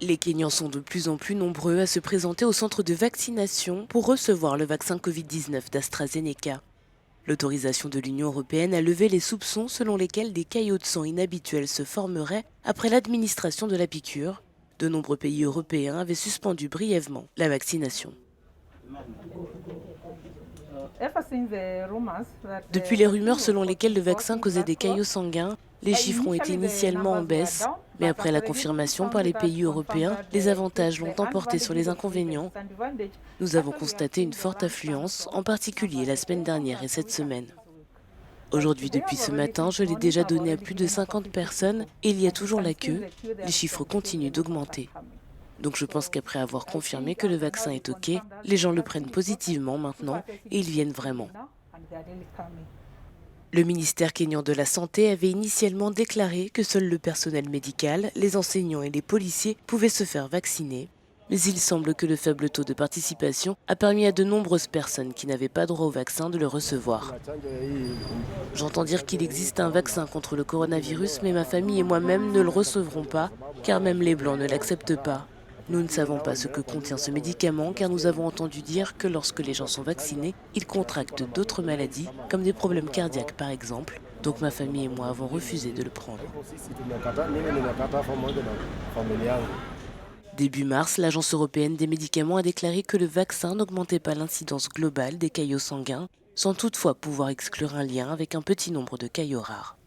Les Kenyans sont de plus en plus nombreux à se présenter au centre de vaccination pour recevoir le vaccin Covid-19 d'AstraZeneca. L'autorisation de l'Union européenne a levé les soupçons selon lesquels des caillots de sang inhabituels se formeraient après l'administration de la piqûre. De nombreux pays européens avaient suspendu brièvement la vaccination. Depuis les rumeurs selon lesquelles le vaccin causait des caillots sanguins, les chiffres ont été initialement en baisse. Mais après la confirmation par les pays européens, les avantages l'ont emporté sur les inconvénients. Nous avons constaté une forte affluence, en particulier la semaine dernière et cette semaine. Aujourd'hui, depuis ce matin, je l'ai déjà donné à plus de 50 personnes et il y a toujours la queue. Les chiffres continuent d'augmenter. Donc je pense qu'après avoir confirmé que le vaccin est OK, les gens le prennent positivement maintenant et ils viennent vraiment. Le ministère kényan de la Santé avait initialement déclaré que seul le personnel médical, les enseignants et les policiers pouvaient se faire vacciner. Mais il semble que le faible taux de participation a permis à de nombreuses personnes qui n'avaient pas droit au vaccin de le recevoir. J'entends dire qu'il existe un vaccin contre le coronavirus, mais ma famille et moi-même ne le recevrons pas, car même les Blancs ne l'acceptent pas. Nous ne savons pas ce que contient ce médicament, car nous avons entendu dire que lorsque les gens sont vaccinés, ils contractent d'autres maladies, comme des problèmes cardiaques par exemple. Donc ma famille et moi avons refusé de le prendre. Début mars, l'Agence européenne des médicaments a déclaré que le vaccin n'augmentait pas l'incidence globale des caillots sanguins, sans toutefois pouvoir exclure un lien avec un petit nombre de caillots rares.